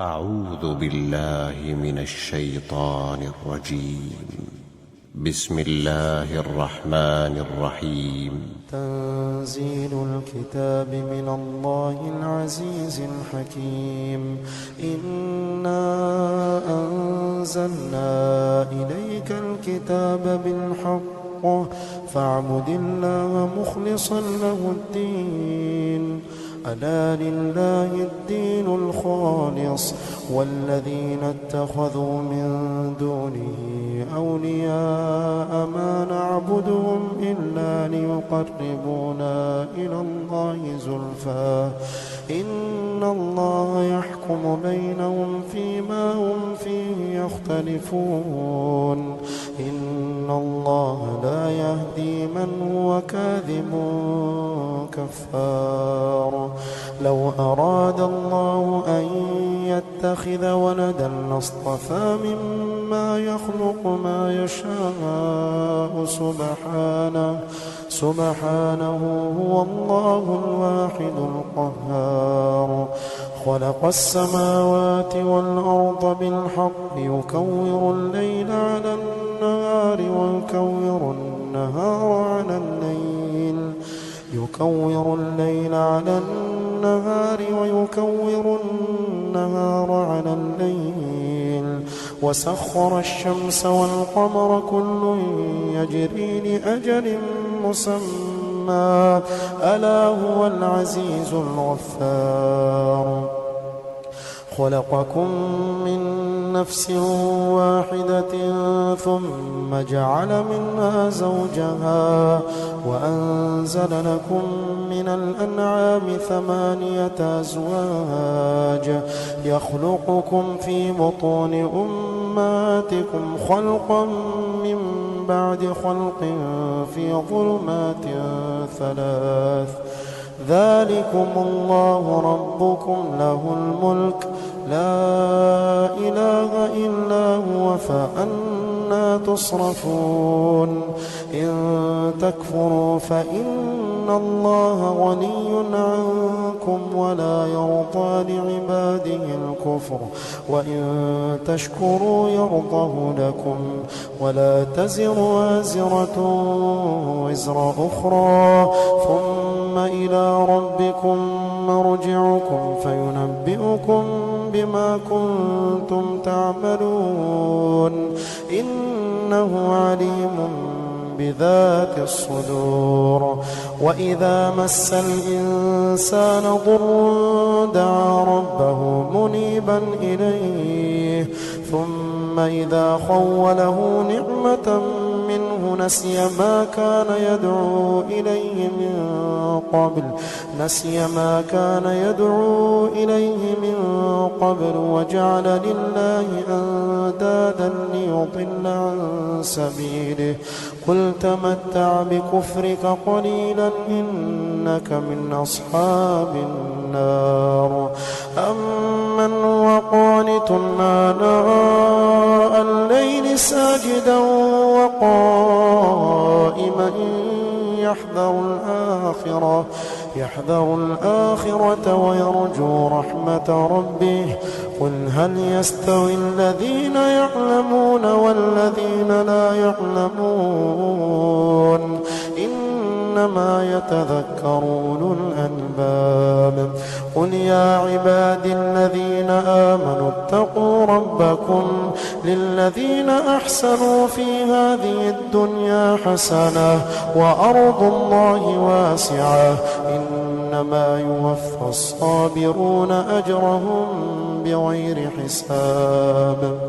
أعوذ بالله من الشيطان الرجيم. بسم الله الرحمن الرحيم. تنزيل الكتاب من الله العزيز الحكيم. إنا أنزلنا إليك الكتاب بالحق فاعبد الله مخلصا له الدين. ألا لله الدين الخالص والذين اتخذوا من دونه أولياء ما نعبدهم إلا ليقربونا إلى الله زلفى إن الله يحكم بينهم فيما هم فيه يختلفون. إن الله لا يهدي من هو كاذب كفار. لو أراد الله أن يتخذ ولدا لاصطفى مما يخلق ما يشاء سبحانه هو الله الواحد القهار. خلق السماوات والأرض بالحق يكور الليل على النهار ويكور النهار على الليل وسخر الشمس والقمر كل يجري لأجل مسمى ألا هو العزيز الغفار. خلقكم من نفس واحدة ثم جعل منها زوجها وأنزل لكم من الأنعام 8 أزواج يخلقكم في بطون أمهاتكم خلقا من بعد خلق في ظلمات 3. ذلكم الله ربكم له الملك لا إله إلا هو فأنى تصرفون. إن تكفروا فإن الله غني عنكم ولا يرضى لعباده الكفر وإن تشكروا يرضه لكم ولا تزر وازرة وزر أخرى ثم إلى ربكم مرجعكم فينبئكم بما كنتم تعملون إنه عليم بذات الصدور. وإذا مس الإنسان ضر دعا ربه منيبا إليه ثم إذا خوله نعمة منه نسي ما كان يدعو إليه من قبل وجعل لله أندادا ليضل عن سبيله. قل تمتع بكفرك قليلا إنك من أصحاب النار. أمن هو قانت آناء الليل ساجدا وقائما يحذر الآخرة ويرجو رحمة ربه. قل هل يستوي الذين يعلمون والذين لا يعلمون إنما يتذكر أولو الألباب. قل يا عبادي الذين آمنوا اتقوا ربكم للذين أحسنوا في هذه الدنيا حسنة وأرض الله واسعة إنما يوفى الصابرون أجرهم بغير حساب.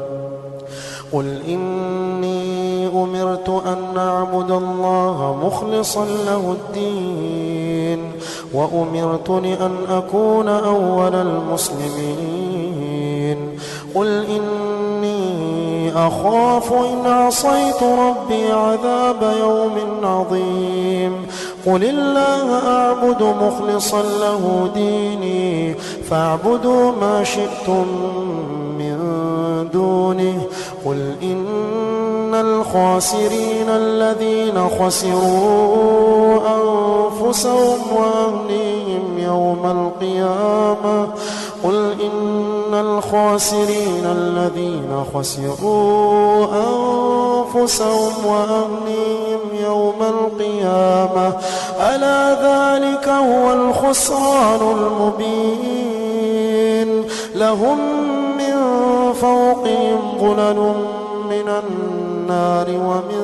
قل إني أمرت أن أعبد الله مخلصا له الدين وأمرت لأن أكون أول المسلمين. قل إني أخاف إن عصيت ربي عذاب يوم عظيم. قل الله أعبد مخلصا له ديني فاعبدوا ما شئتم من دونه. قل إن الخاسرين الذين خسروا أنفسهم وأهليهم يوم القيامة. قل إن الخاسرين الذين خسروا أنفسهم وأهليهم يوم القيامة ألا ذلك هو الخسران المبين لهم من فوقهم ظلل من النار ومن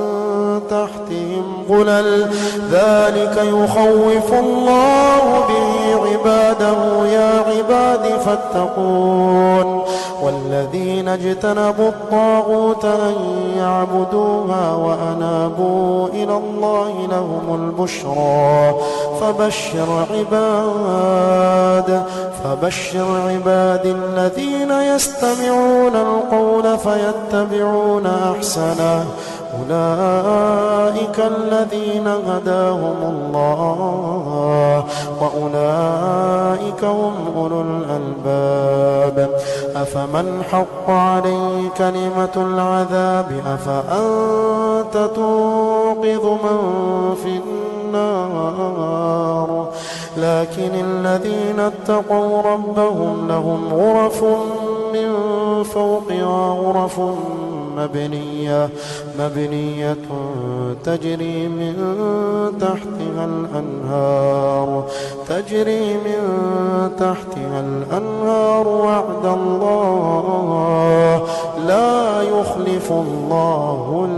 تحتهم ظلل ذلك يخوف الله به عباده يا عباد فاتقون والذين اجتنبوا الطاغوت أن يعبدوها وأنابوا إلى الله لهم البشرى فبشر عباد الذين يستمعون القول فيتبعون أحسنه أولئك الذين هداهم الله وأولئك هم أولو الألباب أفمن حق عليه كلمة العذاب أفأنت تنقذ من في النار لكن الذين اتقوا ربهم لهم غرف من فوقها غرف مبنية تجري من تحتها الأنهار وعد الله لا يخلف الله